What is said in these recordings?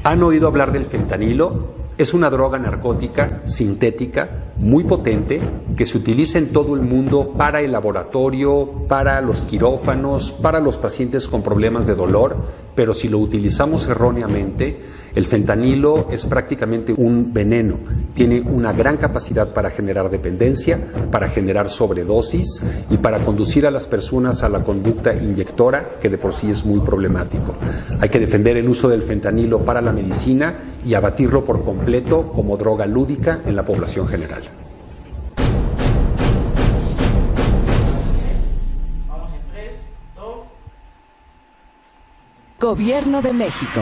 ¿Han oído hablar del fentanilo? Es una droga narcótica sintética muy potente que se utiliza en todo el mundo para el laboratorio, para los quirófanos, para los pacientes con problemas de dolor, pero si lo utilizamos erróneamente, el fentanilo es prácticamente un veneno. Tiene una gran capacidad para generar dependencia, para generar sobredosis y para conducir a las personas a la conducta inyectora, que de por sí es muy problemático. Hay que defender el uso del fentanilo para la medicina y abatirlo por completo como droga lúdica en la población general. Vamos en 3, 2. Gobierno de México.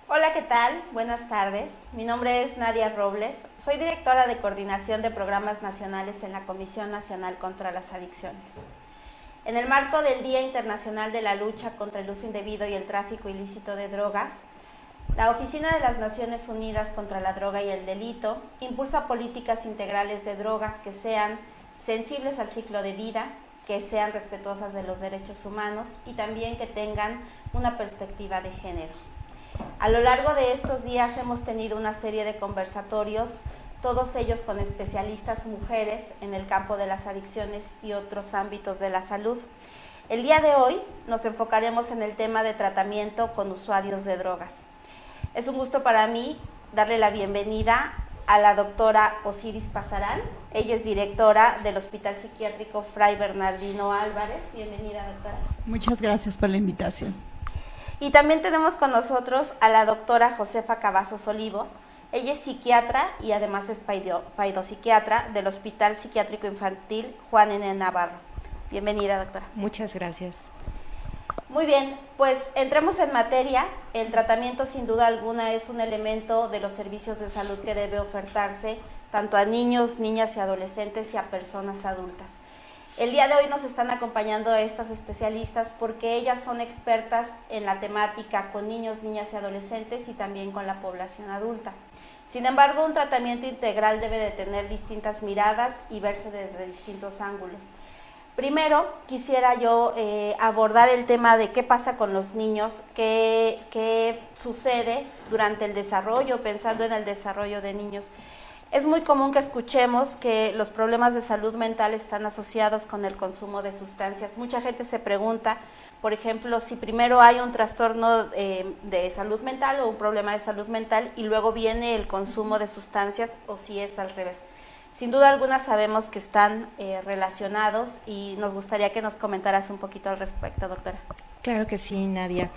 Hola, ¿qué tal? Buenas tardes. Mi nombre es Nadia Robles. Soy directora de Coordinación de Programas Nacionales en la Comisión Nacional contra las Adicciones. En el marco del Día Internacional de la Lucha contra el Uso Indebido y el Tráfico Ilícito de Drogas, la Oficina de las Naciones Unidas contra la Droga y el Delito impulsa políticas integrales de drogas que sean sensibles al ciclo de vida, que sean respetuosas de los derechos humanos y también que tengan una perspectiva de género. A lo largo de estos días hemos tenido una serie de conversatorios, todos ellos con especialistas mujeres en el campo de las adicciones y otros ámbitos de la salud. El día de hoy nos enfocaremos en el tema de tratamiento con usuarios de drogas. Es un gusto para mí darle la bienvenida a la doctora Osiris Pasarán. Ella es directora del Hospital Psiquiátrico Fray Bernardino Álvarez. Bienvenida, doctora. Muchas gracias por la invitación. Y también tenemos con nosotros a la doctora Josefa Cavazos Olivo. Ella es psiquiatra y además es paidopsiquiatra del Hospital Psiquiátrico Infantil Juan N. Navarro. Bienvenida, doctora. Muchas gracias. Muy bien, pues entremos en materia. El tratamiento sin duda alguna es un elemento de los servicios de salud que debe ofertarse tanto a niños, niñas y adolescentes y a personas adultas. El día de hoy nos están acompañando estas especialistas porque ellas son expertas en la temática con niños, niñas y adolescentes y también con la población adulta. Sin embargo, un tratamiento integral debe de tener distintas miradas y verse desde distintos ángulos. Primero, quisiera yo abordar el tema de qué pasa con los niños, qué sucede durante el desarrollo, pensando en el desarrollo de niños. Es muy común que escuchemos que los problemas de salud mental están asociados con el consumo de sustancias. Mucha gente se pregunta, por ejemplo, si primero hay un trastorno de salud mental o un problema de salud mental y luego viene el consumo de sustancias o si es al revés. Sin duda alguna sabemos que están relacionados y nos gustaría que nos comentaras un poquito al respecto, doctora. Claro que sí, Nadia.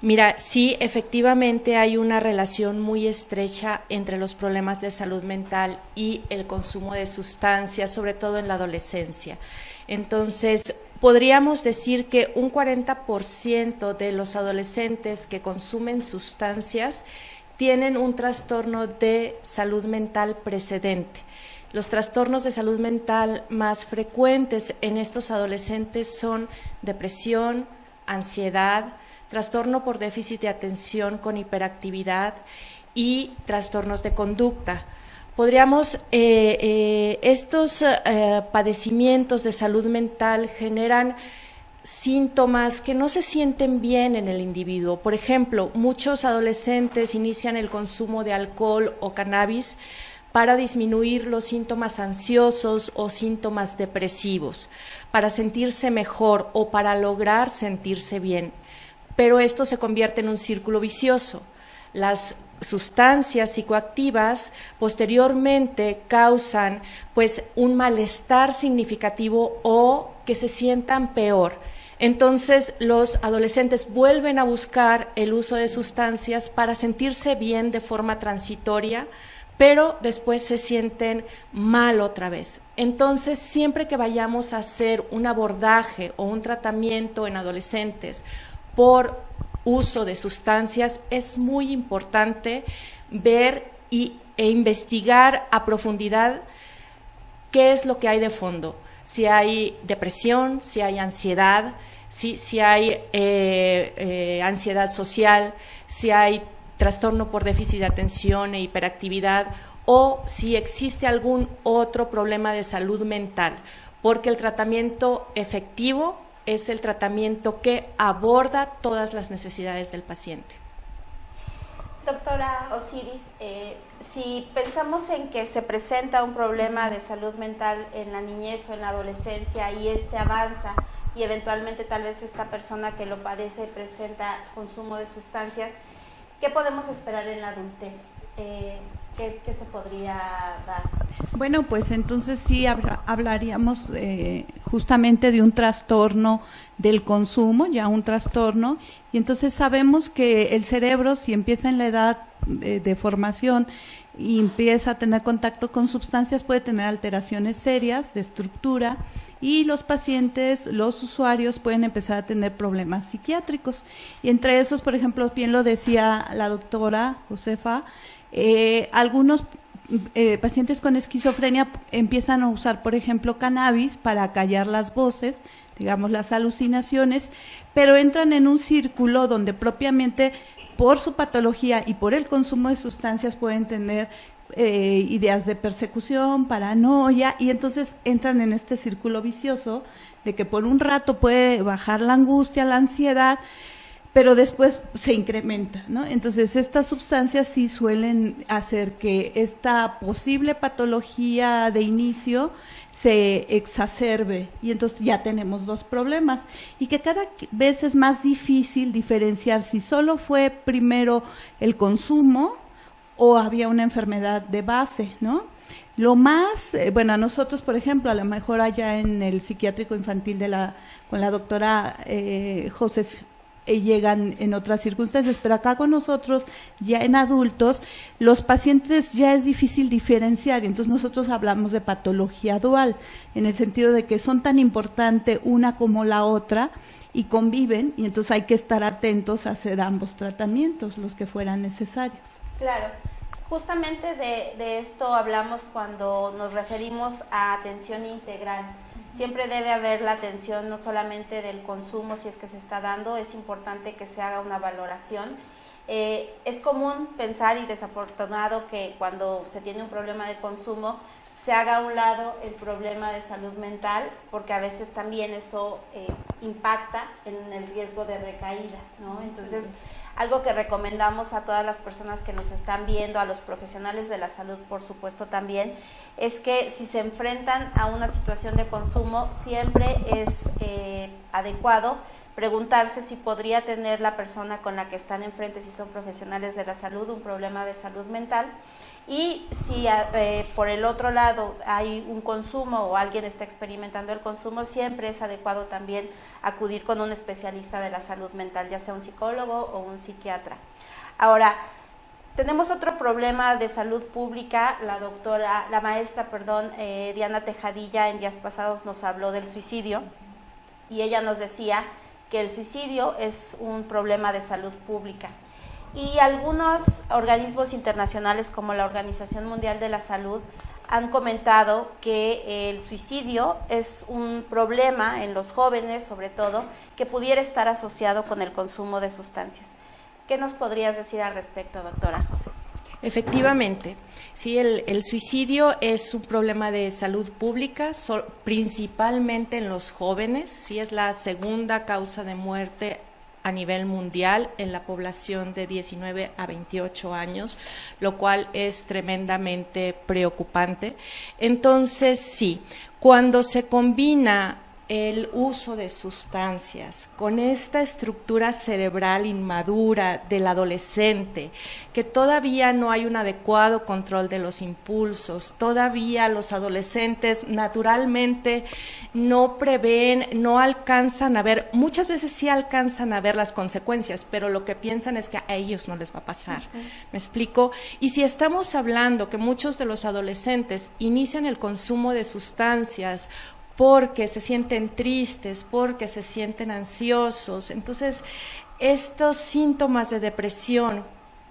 Mira, sí, efectivamente hay una relación muy estrecha entre los problemas de salud mental y el consumo de sustancias, sobre todo en la adolescencia. Entonces, podríamos decir que un 40% de los adolescentes que consumen sustancias tienen un trastorno de salud mental precedente. Los trastornos de salud mental más frecuentes en estos adolescentes son depresión, ansiedad, trastorno por déficit de atención con hiperactividad y trastornos de conducta. Podríamos, estos padecimientos de salud mental generan síntomas que no se sienten bien en el individuo. Por ejemplo, muchos adolescentes inician el consumo de alcohol o cannabis para disminuir los síntomas ansiosos o síntomas depresivos, para sentirse mejor o para lograr sentirse bien. Pero esto se convierte en un círculo vicioso. Las sustancias psicoactivas posteriormente causan pues un malestar significativo o que se sientan peor. Entonces los adolescentes vuelven a buscar el uso de sustancias para sentirse bien de forma transitoria, pero después se sienten mal otra vez. Entonces, siempre que vayamos a hacer un abordaje o un tratamiento en adolescentes por uso de sustancias, es muy importante ver e investigar a profundidad qué es lo que hay de fondo. Si hay depresión, si hay ansiedad, si hay ansiedad social, si hay trastorno por déficit de atención e hiperactividad o si existe algún otro problema de salud mental, porque el tratamiento efectivo es el tratamiento que aborda todas las necesidades del paciente. Doctora Osiris, si pensamos en que se presenta un problema de salud mental en la niñez o en la adolescencia y este avanza y eventualmente tal vez esta persona que lo padece presenta consumo de sustancias, ¿qué podemos esperar en la adultez? ¿Qué se podría dar? Bueno, pues entonces sí hablaríamos justamente de un trastorno del consumo, ya un trastorno, y entonces sabemos que el cerebro, si empieza en la edad de formación y empieza a tener contacto con sustancias, puede tener alteraciones serias de estructura, y los pacientes, los usuarios pueden empezar a tener problemas psiquiátricos, y entre esos, por ejemplo, bien lo decía la doctora Josefa, algunos pacientes con esquizofrenia empiezan a usar, por ejemplo, cannabis para callar las voces, digamos las alucinaciones, pero entran en un círculo donde propiamente por su patología y por el consumo de sustancias pueden tener ideas de persecución, paranoia, y entonces entran en este círculo vicioso de que por un rato puede bajar la angustia, la ansiedad, pero después se incrementa, ¿no? Entonces estas sustancias sí suelen hacer que esta posible patología de inicio se exacerbe, y entonces ya tenemos dos problemas, y que cada vez es más difícil diferenciar si solo fue primero el consumo o había una enfermedad de base, ¿no? Lo más, bueno, a nosotros, por ejemplo, a lo mejor allá en el psiquiátrico infantil con la doctora Josef, llegan en otras circunstancias, pero acá con nosotros, ya en adultos, los pacientes ya es difícil diferenciar, y entonces nosotros hablamos de patología dual, en el sentido de que son tan importantes una como la otra, y conviven, y entonces hay que estar atentos a hacer ambos tratamientos, los que fueran necesarios. Claro, justamente de esto hablamos cuando nos referimos a atención integral. Siempre debe haber la atención no solamente del consumo, si es que se está dando, es importante que se haga una valoración. Es común pensar, y desafortunado, que cuando se tiene un problema de consumo se haga a un lado el problema de salud mental, porque a veces también eso impacta en el riesgo de recaída, ¿no? Entonces, algo que recomendamos a todas las personas que nos están viendo, a los profesionales de la salud, por supuesto, también, es que si se enfrentan a una situación de consumo, siempre es adecuado preguntarse si podría tener la persona con la que están enfrente, si son profesionales de la salud, un problema de salud mental, y si por el otro lado hay un consumo o alguien está experimentando el consumo, siempre es adecuado también acudir con un especialista de la salud mental, ya sea un psicólogo o un psiquiatra. Ahora, tenemos otro problema de salud pública. La maestra, Diana Tejadilla, en días pasados nos habló del suicidio, y ella nos decía que el suicidio es un problema de salud pública. Y algunos organismos internacionales, como la Organización Mundial de la Salud, han comentado que el suicidio es un problema en los jóvenes, sobre todo, que pudiera estar asociado con el consumo de sustancias. ¿Qué nos podrías decir al respecto, doctora José? Efectivamente, sí, el suicidio es un problema de salud pública, principalmente en los jóvenes, sí, es la segunda causa de muerte a nivel mundial en la población de 19 a 28 años, lo cual es tremendamente preocupante. Entonces, sí, cuando se combina el uso de sustancias con esta estructura cerebral inmadura del adolescente, que todavía no hay un adecuado control de los impulsos, todavía los adolescentes naturalmente no prevén, no alcanzan a ver, muchas veces sí alcanzan a ver las consecuencias, pero lo que piensan es que a ellos no les va a pasar. ¿Me explico? Y si estamos hablando que muchos de los adolescentes inician el consumo de sustancias porque se sienten tristes, porque se sienten ansiosos, entonces estos síntomas de depresión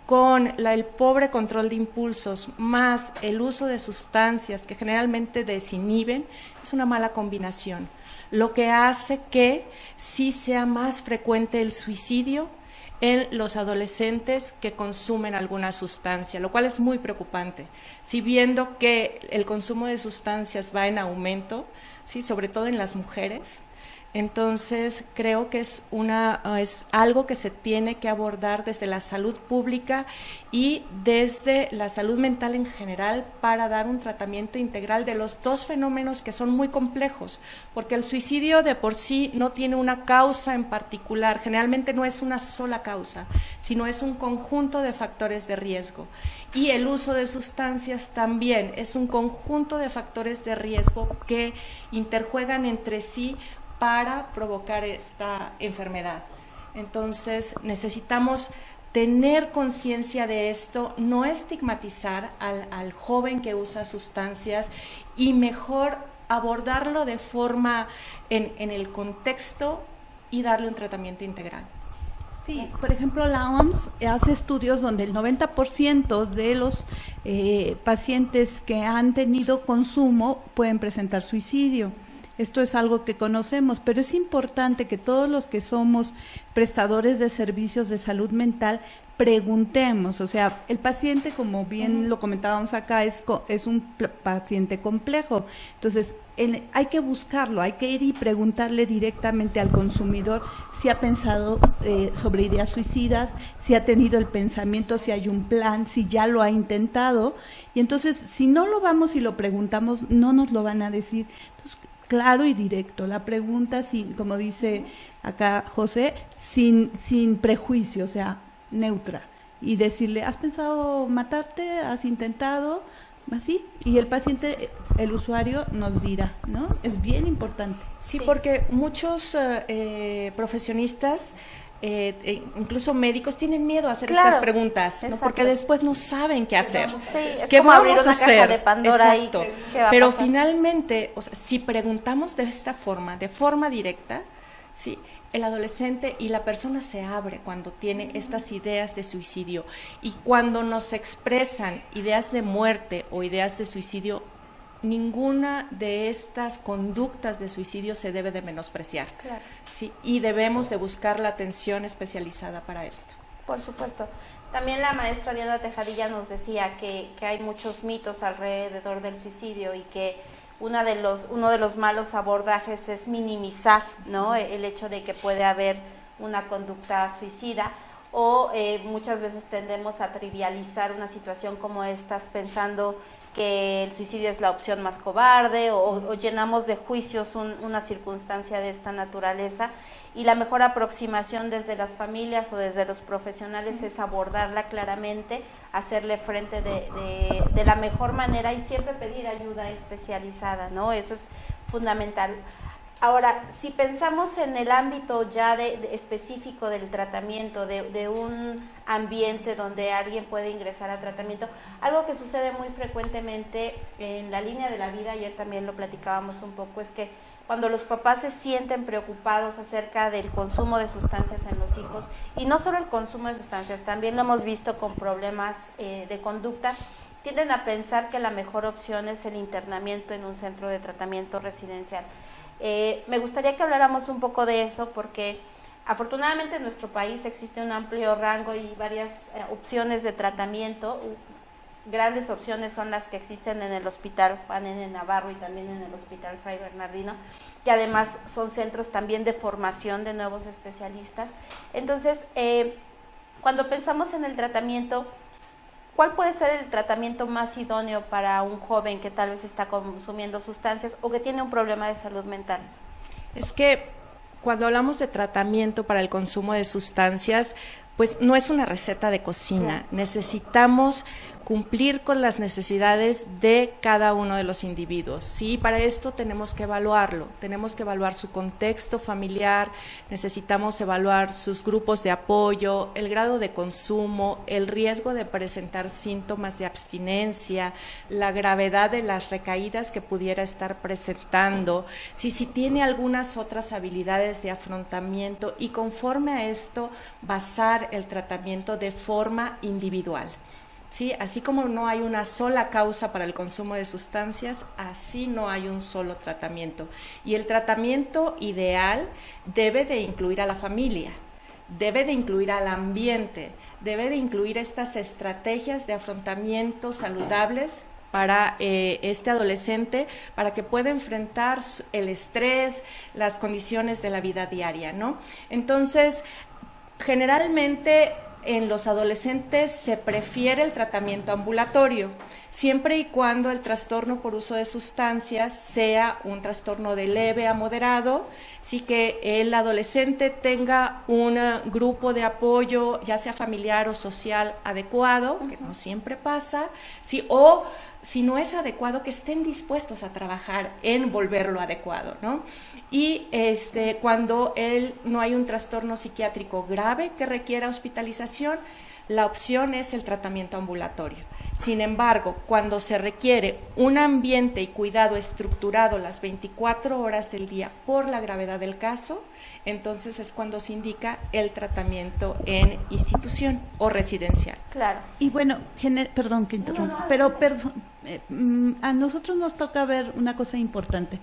con el pobre control de impulsos más el uso de sustancias que generalmente desinhiben, es una mala combinación, lo que hace que sí sea más frecuente el suicidio en los adolescentes que consumen alguna sustancia, lo cual es muy preocupante. Si viendo que el consumo de sustancias va en aumento, sí, sobre todo en las mujeres, Entonces, creo que es algo que se tiene que abordar desde la salud pública y desde la salud mental en general para dar un tratamiento integral de los dos fenómenos que son muy complejos, porque el suicidio de por sí no tiene una causa en particular, generalmente no es una sola causa, sino es un conjunto de factores de riesgo. Y el uso de sustancias también es un conjunto de factores de riesgo que interjuegan entre sí para provocar esta enfermedad. Entonces, necesitamos tener conciencia de esto, no estigmatizar al joven que usa sustancias y mejor abordarlo de forma en el contexto y darle un tratamiento integral. Sí, por ejemplo, la OMS hace estudios donde el 90% de los pacientes que han tenido consumo pueden presentar suicidio. Esto es algo que conocemos, pero es importante que todos los que somos prestadores de servicios de salud mental preguntemos, o sea, el paciente, como bien lo comentábamos acá, es un paciente complejo, entonces hay que buscarlo, hay que ir y preguntarle directamente al consumidor si ha pensado sobre ideas suicidas, si ha tenido el pensamiento, si hay un plan, si ya lo ha intentado, y entonces si no lo vamos y lo preguntamos, no nos lo van a decir. Entonces, claro y directo, la pregunta, sin, como dice acá José, sin prejuicio, o sea, neutra, y decirle, ¿has pensado matarte? ¿Has intentado? Así, y el paciente, el usuario nos dirá, ¿no? Es bien importante. Sí, porque muchos profesionistas, incluso médicos, tienen miedo a hacer estas preguntas, ¿no? Porque después no saben qué hacer. Sí, es ¿Qué como vamos abrir a una hacer? caja de Pandora. Exacto. Y ¿qué va a Pero pasar? finalmente, o sea, si preguntamos de esta forma, de forma directa, sí, el adolescente y la persona se abre cuando tiene estas ideas de suicidio, y cuando nos expresan ideas de muerte o ideas de suicidio, ninguna de estas conductas de suicidio se debe de menospreciar. Claro. Sí, y debemos de buscar la atención especializada para esto. Por supuesto. También la maestra Diana Tejadilla nos decía que hay muchos mitos alrededor del suicidio y que uno de los malos abordajes es minimizar, ¿no?, el hecho de que puede haber una conducta suicida, o muchas veces tendemos a trivializar una situación como estas pensando que el suicidio es la opción más cobarde, o llenamos de juicios una circunstancia de esta naturaleza, y la mejor aproximación desde las familias o desde los profesionales es abordarla claramente, hacerle frente de la mejor manera y siempre pedir ayuda especializada, ¿no? Eso es fundamental. Ahora, si pensamos en el ámbito ya específico del tratamiento, de un ambiente donde alguien puede ingresar a tratamiento, algo que sucede muy frecuentemente en la línea de la vida, ayer también lo platicábamos un poco, es que cuando los papás se sienten preocupados acerca del consumo de sustancias en los hijos, y no solo el consumo de sustancias, también lo hemos visto con problemas de conducta, tienden a pensar que la mejor opción es el internamiento en un centro de tratamiento residencial. Me gustaría que habláramos un poco de eso, porque afortunadamente en nuestro país existe un amplio rango y varias opciones de tratamiento. Grandes opciones son las que existen en el Hospital Juan N. Navarro y también en el Hospital Fray Bernardino, que además son centros también de formación de nuevos especialistas. Entonces, cuando pensamos en el tratamiento, ¿cuál puede ser el tratamiento más idóneo para un joven que tal vez está consumiendo sustancias o que tiene un problema de salud mental? Es que cuando hablamos de tratamiento para el consumo de sustancias, pues no es una receta de cocina. Necesitamos cumplir con las necesidades de cada uno de los individuos. Sí, para esto tenemos que evaluarlo, tenemos que evaluar su contexto familiar, necesitamos evaluar sus grupos de apoyo, el grado de consumo, el riesgo de presentar síntomas de abstinencia, la gravedad de las recaídas que pudiera estar presentando, si tiene algunas otras habilidades de afrontamiento, y conforme a esto basar el tratamiento de forma individual. Sí, así como no hay una sola causa para el consumo de sustancias, así no hay un solo tratamiento. Y el tratamiento ideal debe de incluir a la familia, debe de incluir al ambiente, debe de incluir estas estrategias de afrontamiento saludables para este adolescente, para que pueda enfrentar el estrés, las condiciones de la vida diaria, ¿no? Entonces, generalmente en los adolescentes se prefiere el tratamiento ambulatorio, siempre y cuando el trastorno por uso de sustancias sea un trastorno de leve a moderado, sí, que el adolescente tenga un grupo de apoyo, ya sea familiar o social adecuado, que no siempre pasa, sí, o si no es adecuado, que estén dispuestos a trabajar en volverlo adecuado, ¿no? Y cuando no hay un trastorno psiquiátrico grave que requiera hospitalización, la opción es el tratamiento ambulatorio. Sin embargo, cuando se requiere un ambiente y cuidado estructurado las 24 horas del día por la gravedad del caso, entonces es cuando se indica el tratamiento en institución o residencial. Claro. Y bueno, perdón que interrumpa, pero a nosotros nos toca ver una cosa importante.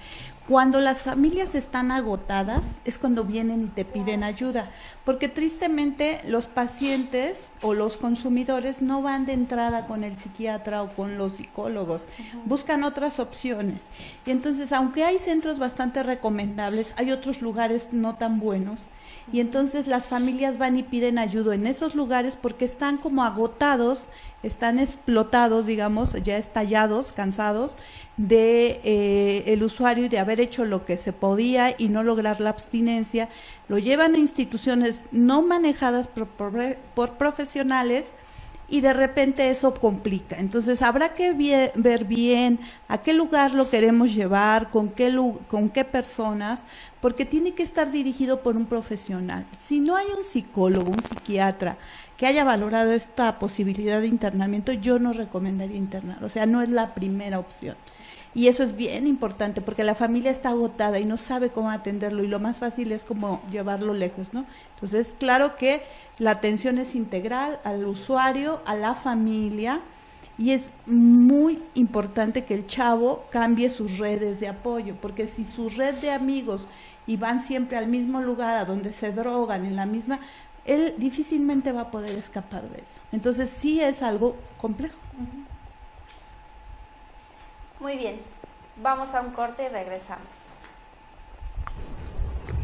Cuando las familias están agotadas es cuando vienen y te piden ayuda, porque tristemente los pacientes o los consumidores no van de entrada con el psiquiatra o con los psicólogos, buscan otras opciones. Y entonces, aunque hay centros bastante recomendables, hay otros lugares no tan buenos, y entonces las familias van y piden ayuda en esos lugares porque están como agotados, están explotados, digamos, ya estallados, cansados de el usuario y de haber hecho lo que se podía y no lograr la abstinencia. Lo llevan a instituciones no manejadas por profesionales, y de repente eso complica. Entonces habrá que ver bien a qué lugar lo queremos llevar, con qué personas, porque tiene que estar dirigido por un profesional. Si no hay un psicólogo, un psiquiatra que haya valorado esta posibilidad de internamiento, yo no recomendaría internar, o sea, no es la primera opción. Y eso es bien importante porque la familia está agotada y no sabe cómo atenderlo, y lo más fácil es como llevarlo lejos, ¿no? Entonces, claro que la atención es integral al usuario, a la familia, y es muy importante que el chavo cambie sus redes de apoyo, porque si su red de amigos y van siempre al mismo lugar a donde se drogan, en la misma, él difícilmente va a poder escapar de eso. Entonces sí es algo complejo. Muy bien, vamos a un corte y regresamos.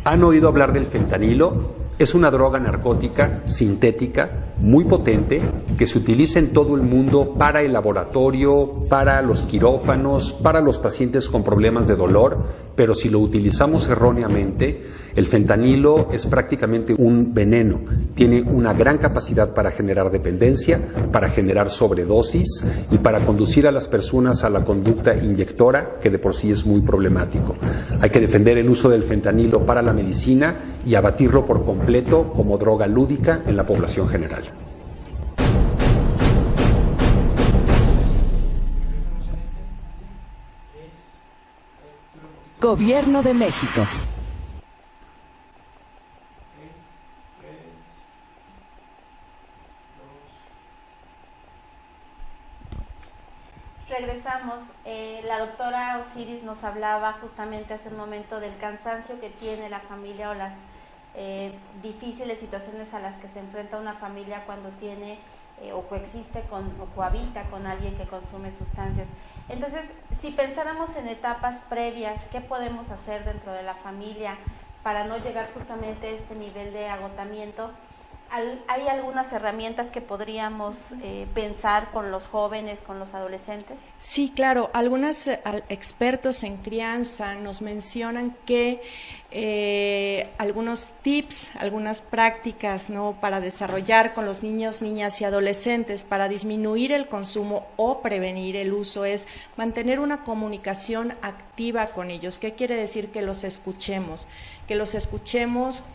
¿Han oído hablar del fentanilo? Es una droga narcótica sintética muy potente que se utiliza en todo el mundo para el laboratorio, para los quirófanos, para los pacientes con problemas de dolor, pero si lo utilizamos erróneamente, el fentanilo es prácticamente un veneno. Tiene una gran capacidad para generar dependencia, para generar sobredosis y para conducir a las personas a la conducta inyectora, que de por sí es muy problemático. Hay que defender el uso del fentanilo para la medicina y abatirlo por completo como droga lúdica en la población general. Gobierno de México. Regresamos. La doctora Osiris nos hablaba justamente hace un momento del cansancio que tiene la familia o las difíciles situaciones a las que se enfrenta una familia cuando tiene o coexiste o cohabita con alguien que consume sustancias. Entonces, si pensáramos en etapas previas, ¿qué podemos hacer dentro de la familia para no llegar justamente a este nivel de agotamiento? ¿Hay algunas herramientas que podríamos pensar con los jóvenes, con los adolescentes? Sí, claro. Algunos expertos en crianza nos mencionan que algunos tips, algunas prácticas, ¿no?, para desarrollar con los niños, niñas y adolescentes para disminuir el consumo o prevenir el uso es mantener una comunicación activa con ellos. ¿Qué quiere decir? Que los escuchemos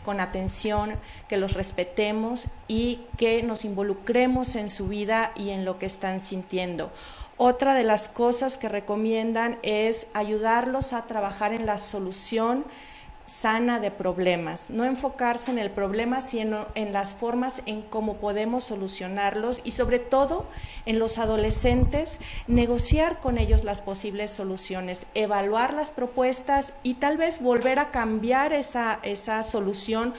con atención, que los respetemos y que nos involucremos en su vida y en lo que están sintiendo. Otra de las cosas que recomiendan es ayudarlos a trabajar en la solución sana de problemas, no enfocarse en el problema, sino en las formas en cómo podemos solucionarlos y sobre todo en los adolescentes, negociar con ellos las posibles soluciones, evaluar las propuestas y tal vez volver a cambiar esa solución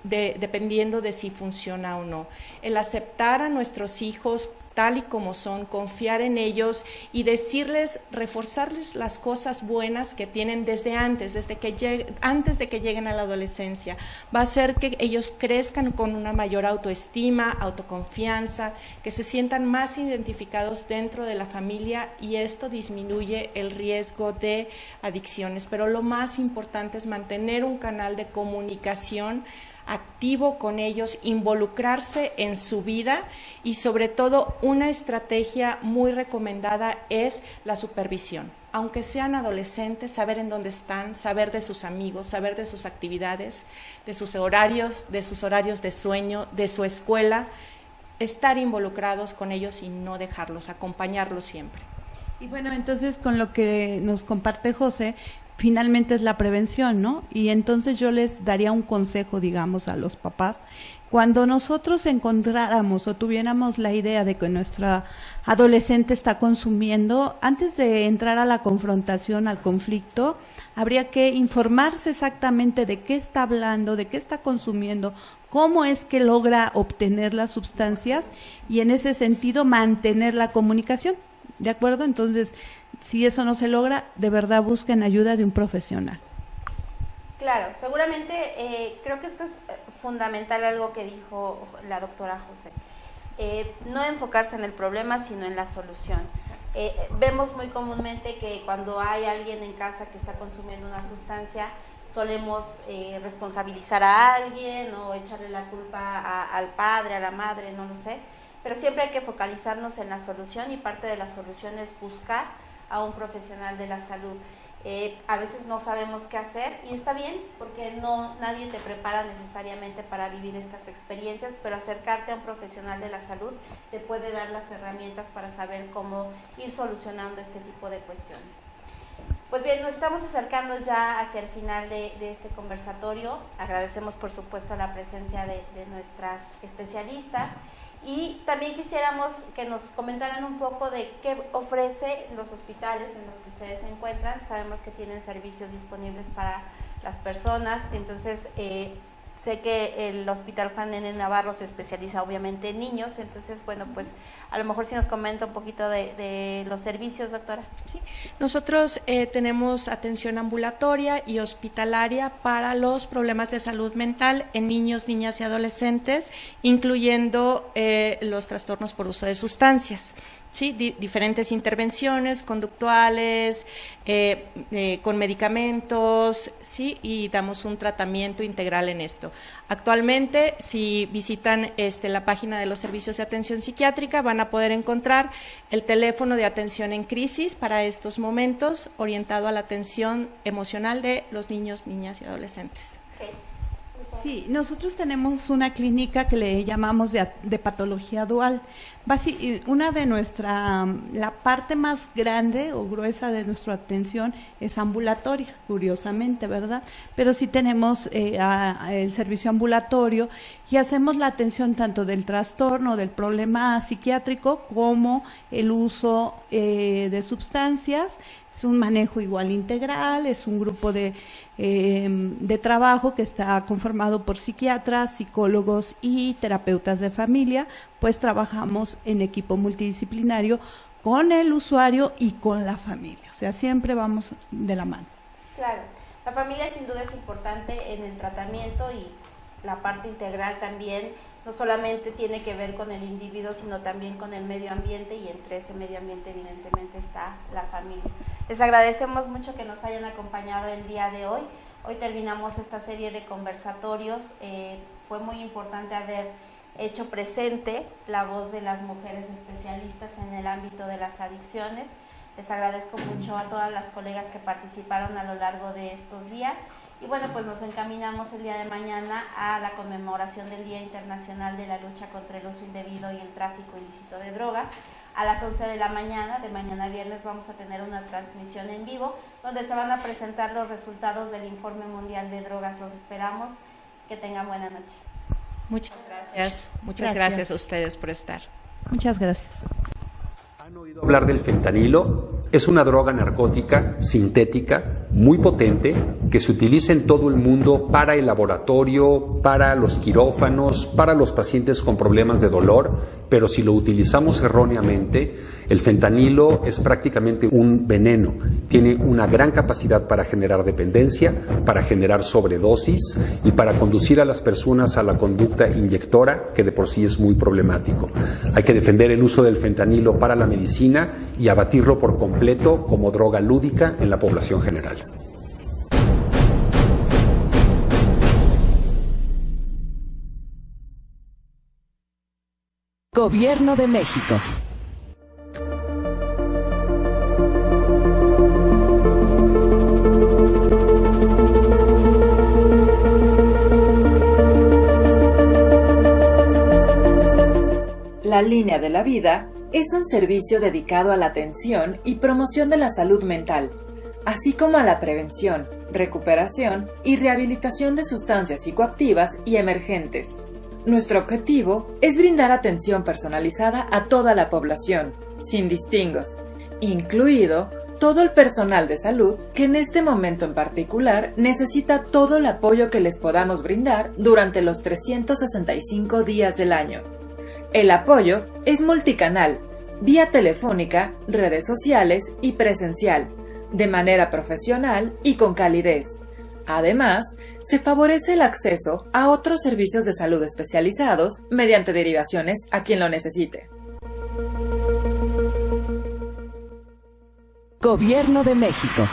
dependiendo de si funciona o no. El aceptar a nuestros hijos tal y como son, confiar en ellos y decirles, reforzarles las cosas buenas que tienen desde antes, antes de que lleguen a la adolescencia. Va a hacer que ellos crezcan con una mayor autoestima, autoconfianza, que se sientan más identificados dentro de la familia, y esto disminuye el riesgo de adicciones. Pero lo más importante es mantener un canal de comunicación activo con ellos, involucrarse en su vida, y sobre todo una estrategia muy recomendada es la supervisión. Aunque sean adolescentes, saber en dónde están, saber de sus amigos, saber de sus actividades, de sus horarios de sueño, de su escuela, estar involucrados con ellos y no dejarlos, acompañarlos siempre. Y bueno, entonces con lo que nos comparte José, finalmente es la prevención, ¿no? Y entonces yo les daría un consejo, digamos, a los papás. Cuando nosotros encontráramos o tuviéramos la idea de que nuestra adolescente está consumiendo, antes de entrar a la confrontación, al conflicto, habría que informarse exactamente de qué está hablando, de qué está consumiendo, cómo es que logra obtener las sustancias, y en ese sentido mantener la comunicación, ¿de acuerdo? Entonces, si eso no se logra, de verdad busquen ayuda de un profesional. Claro, seguramente creo que esto es fundamental, algo que dijo la doctora José. No enfocarse en el problema, sino en la solución. Vemos muy comúnmente que cuando hay alguien en casa que está consumiendo una sustancia, solemos responsabilizar a alguien o echarle la culpa al padre, a la madre, no lo sé. Pero siempre hay que focalizarnos en la solución, y parte de la solución es buscar a un profesional de la salud. A veces no sabemos qué hacer, y está bien, porque nadie te prepara necesariamente para vivir estas experiencias, pero acercarte a un profesional de la salud te puede dar las herramientas para saber cómo ir solucionando este tipo de cuestiones. Pues bien, nos estamos acercando ya hacia el final de este conversatorio. Agradecemos, por supuesto, la presencia de nuestras especialistas. Y también quisiéramos que nos comentaran un poco de qué ofrece los hospitales en los que ustedes se encuentran. Sabemos que tienen servicios disponibles para las personas, entonces sé que el Hospital Juan N. Navarro se especializa obviamente en niños, entonces bueno, pues a lo mejor si nos comenta un poquito de los servicios, doctora. Sí, nosotros tenemos atención ambulatoria y hospitalaria para los problemas de salud mental en niños, niñas y adolescentes, incluyendo los trastornos por uso de sustancias. Sí, diferentes intervenciones conductuales, con medicamentos, sí, y damos un tratamiento integral en esto. Actualmente, si visitan la página de los servicios de atención psiquiátrica, van a poder encontrar el teléfono de atención en crisis para estos momentos, orientado a la atención emocional de los niños, niñas y adolescentes. Sí, nosotros tenemos una clínica que le llamamos de patología dual. Una de la parte más grande o gruesa de nuestra atención es ambulatoria, curiosamente, ¿verdad? Pero sí tenemos el servicio ambulatorio, y hacemos la atención tanto del trastorno, del problema psiquiátrico, como el uso de sustancias. Es un manejo igual integral, es un grupo de trabajo que está conformado por psiquiatras, psicólogos y terapeutas de familia. Pues trabajamos en equipo multidisciplinario con el usuario y con la familia, o sea, siempre vamos de la mano. Claro, la familia sin duda es importante en el tratamiento, y la parte integral también no solamente tiene que ver con el individuo, sino también con el medio ambiente, y entre ese medio ambiente evidentemente está la familia. Les agradecemos mucho que nos hayan acompañado el día de hoy. Hoy terminamos esta serie de conversatorios. Fue muy importante haber hecho presente la voz de las mujeres especialistas en el ámbito de las adicciones. Les agradezco mucho a todas las colegas que participaron a lo largo de estos días. Y bueno, pues nos encaminamos el día de mañana a la conmemoración del Día Internacional de la Lucha contra el Uso Indebido y el Tráfico Ilícito de Drogas. A las 11 de la mañana, de mañana viernes, vamos a tener una transmisión en vivo donde se van a presentar los resultados del Informe Mundial de Drogas. Los esperamos. Que tengan buena noche. Muchas gracias. Muchas gracias a ustedes por estar. Muchas gracias. ¿Han oído hablar del fentanilo? Es una droga narcótica sintética muy potente que se utiliza en todo el mundo para el laboratorio, para los quirófanos, para los pacientes con problemas de dolor, pero si lo utilizamos erróneamente, el fentanilo es prácticamente un veneno. Tiene una gran capacidad para generar dependencia, para generar sobredosis y para conducir a las personas a la conducta inyectora, que de por sí es muy problemático. Hay que defender el uso del fentanilo para la medicina y abatirlo por completo como droga lúdica en la población general. Gobierno de México. La Línea de la Vida es un servicio dedicado a la atención y promoción de la salud mental, así como a la prevención, recuperación y rehabilitación de sustancias psicoactivas y emergentes. Nuestro objetivo es brindar atención personalizada a toda la población, sin distingos, incluido todo el personal de salud que en este momento en particular necesita todo el apoyo que les podamos brindar durante los 365 días del año. El apoyo es multicanal, vía telefónica, redes sociales y presencial, de manera profesional y con calidez. Además, se favorece el acceso a otros servicios de salud especializados mediante derivaciones a quien lo necesite. Gobierno de México.